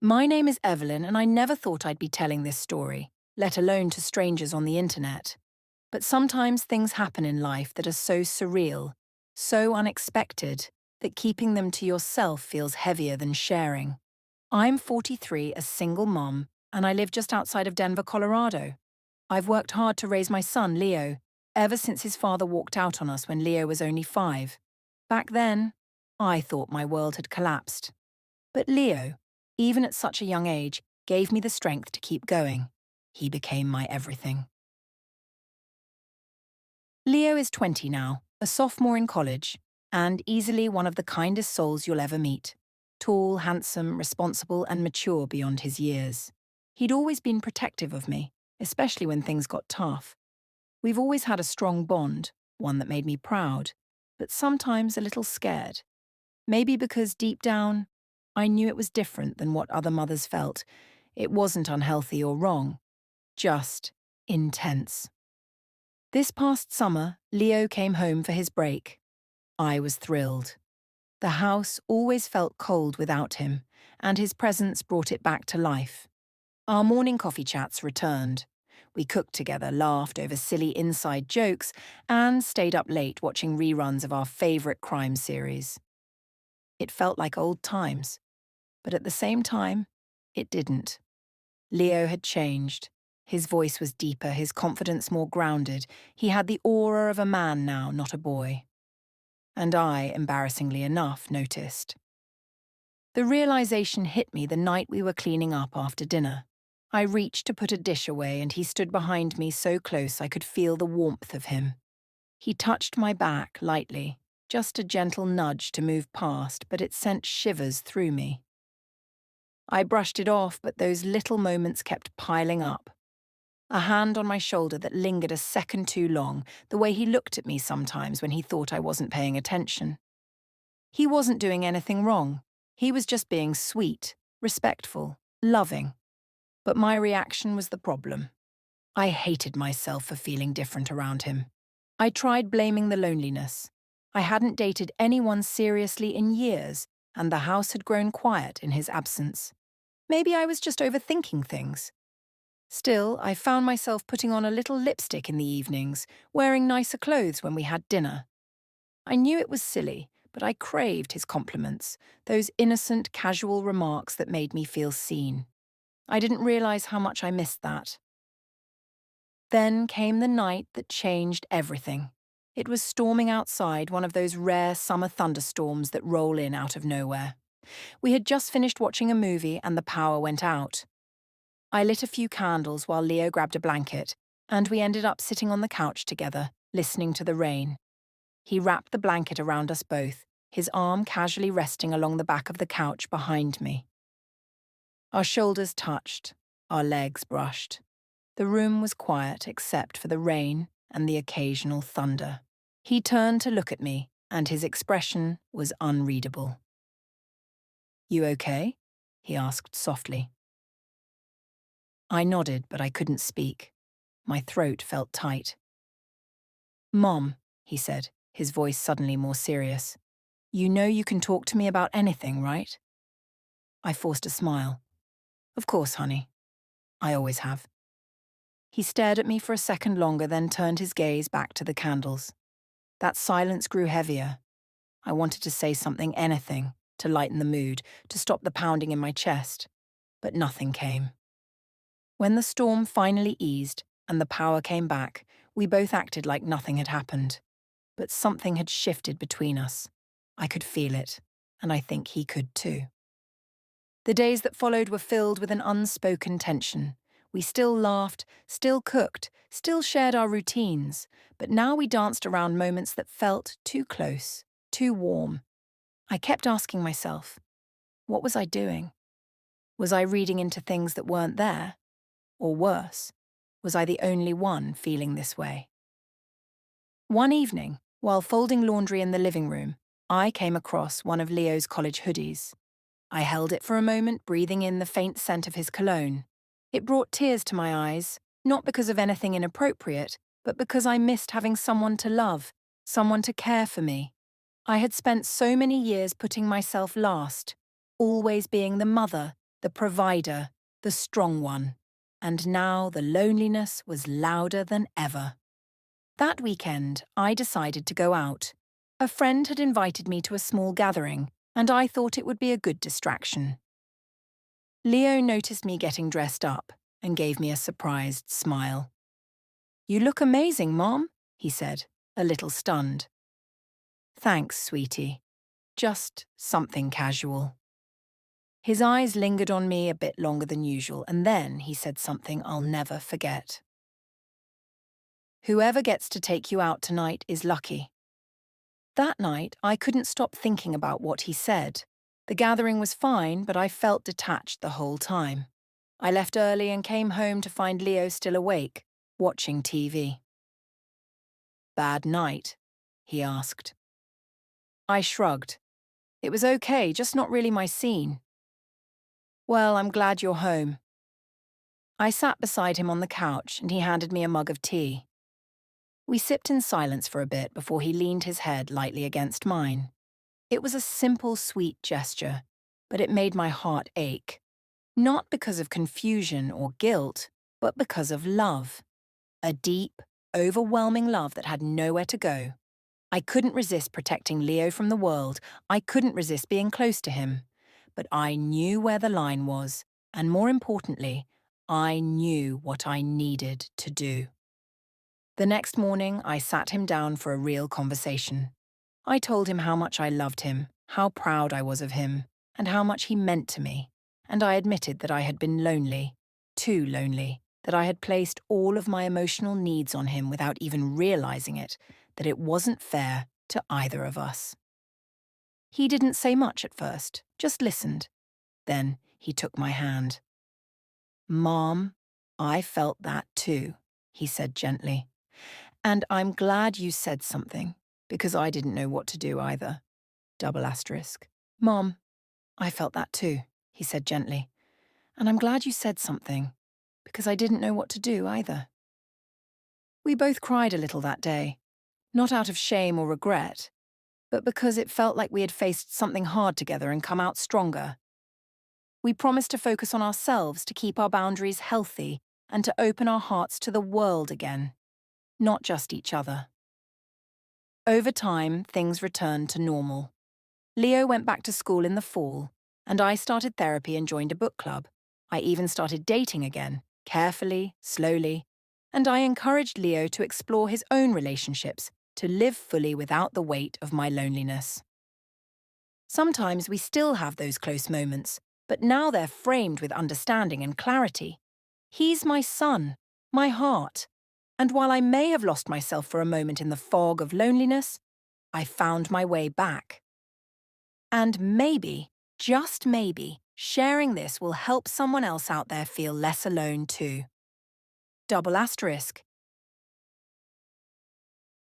My name is Evelyn, and I never thought I'd be telling this story, let alone to strangers on the internet. But sometimes things happen in life that are so surreal, so unexpected, that keeping them to yourself feels heavier than sharing. I'm 43, a single mom, and I live just outside of Denver, Colorado. I've worked hard to raise my son, Leo, ever since his father walked out on us when Leo was only 5. Back then, I thought my world had collapsed. But Leo, even at such a young age, gave me the strength to keep going. He became my everything. Leo is 20 now, a sophomore in college, and easily one of the kindest souls you'll ever meet. Tall, handsome, responsible, and mature beyond his years. He'd always been protective of me, especially when things got tough. We've always had a strong bond, one that made me proud, but sometimes a little scared. Maybe because deep down, I knew it was different than what other mothers felt. It wasn't unhealthy or wrong, just intense. This past summer, Leo came home for his break. I was thrilled. The house always felt cold without him, and his presence brought it back to life. Our morning coffee chats returned. We cooked together, laughed over silly inside jokes, and stayed up late watching reruns of our favourite crime series. It felt like old times, but at the same time, it didn't. Leo had changed. His voice was deeper, his confidence more grounded. He had the aura of a man now, not a boy. And I, embarrassingly enough, noticed. The realization hit me the night we were cleaning up after dinner. I reached to put a dish away, and he stood behind me so close I could feel the warmth of him. He touched my back lightly, just a gentle nudge to move past, but it sent shivers through me. I brushed it off, but those little moments kept piling up. A hand on my shoulder that lingered a second too long, the way he looked at me sometimes when he thought I wasn't paying attention. He wasn't doing anything wrong. He was just being sweet, respectful, loving. But my reaction was the problem. I hated myself for feeling different around him. I tried blaming the loneliness. I hadn't dated anyone seriously in years, and the house had grown quiet in his absence. Maybe I was just overthinking things. Still, I found myself putting on a little lipstick in the evenings, wearing nicer clothes when we had dinner. I knew it was silly, but I craved his compliments, those innocent, casual remarks that made me feel seen. I didn't realize how much I missed that. Then came the night that changed everything. It was storming outside, one of those rare summer thunderstorms that roll in out of nowhere. We had just finished watching a movie and the power went out. I lit a few candles while Leo grabbed a blanket, and we ended up sitting on the couch together, listening to the rain. He wrapped the blanket around us both, his arm casually resting along the back of the couch behind me. Our shoulders touched, our legs brushed. The room was quiet except for the rain and the occasional thunder. He turned to look at me, and his expression was unreadable. "You okay?" he asked softly. I nodded, but I couldn't speak. My throat felt tight. "Mom," he said, his voice suddenly more serious. "You know you can talk to me about anything, right?" I forced a smile. "Of course, honey. I always have." He stared at me for a second longer, then turned his gaze back to the candles. That silence grew heavier. I wanted to say something, anything, to lighten the mood, to stop the pounding in my chest. But nothing came. When the storm finally eased and the power came back, we both acted like nothing had happened. But something had shifted between us. I could feel it, and I think he could too. The days that followed were filled with an unspoken tension. We still laughed, still cooked, still shared our routines, but now we danced around moments that felt too close, too warm. I kept asking myself, what was I doing? Was I reading into things that weren't there? Or worse, was I the only one feeling this way? One evening, while folding laundry in the living room, I came across one of Leo's college hoodies. I held it for a moment, breathing in the faint scent of his cologne. It brought tears to my eyes, not because of anything inappropriate, but because I missed having someone to love, someone to care for me. I had spent so many years putting myself last, always being the mother, the provider, the strong one. And now the loneliness was louder than ever. That weekend, I decided to go out. A friend had invited me to a small gathering, and I thought it would be a good distraction. Leo noticed me getting dressed up and gave me a surprised smile. "You look amazing, Mom," he said, a little stunned. "Thanks, sweetie. Just something casual." His eyes lingered on me a bit longer than usual, and then he said something I'll never forget. "Whoever gets to take you out tonight is lucky." That night, I couldn't stop thinking about what he said. The gathering was fine, but I felt detached the whole time. I left early and came home to find Leo still awake, watching TV. "Bad night?" he asked. I shrugged. It was okay, just not really my scene. "Well, I'm glad you're home." I sat beside him on the couch and he handed me a mug of tea. We sipped in silence for a bit before he leaned his head lightly against mine. It was a simple, sweet gesture, but it made my heart ache. Not because of confusion or guilt, but because of love. A deep, overwhelming love that had nowhere to go. I couldn't resist protecting Leo from the world. I couldn't resist being close to him. But I knew where the line was, and more importantly, I knew what I needed to do. The next morning, I sat him down for a real conversation. I told him how much I loved him, how proud I was of him, and how much he meant to me. And I admitted that I had been lonely, too lonely, that I had placed all of my emotional needs on him without even realizing it, that it wasn't fair to either of us. He didn't say much at first, just listened. Then he took my hand. "Mom, I felt that too," he said gently. "And I'm glad you said something, because I didn't know what to do either." Double asterisk. "Mom, I felt that too," he said gently. "And I'm glad you said something, because I didn't know what to do either." We both cried a little that day, not out of shame or regret, but because it felt like we had faced something hard together and come out stronger. We promised to focus on ourselves, to keep our boundaries healthy, and to open our hearts to the world again, not just each other. Over time, things returned to normal. Leo went back to school in the fall, and I started therapy and joined a book club. I even started dating again, carefully, slowly, and I encouraged Leo to explore his own relationships, to live fully without the weight of my loneliness. Sometimes we still have those close moments, but now they're framed with understanding and clarity. He's my son, my heart, and while I may have lost myself for a moment in the fog of loneliness, I found my way back. And maybe, just maybe, sharing this will help someone else out there feel less alone too. Double asterisk.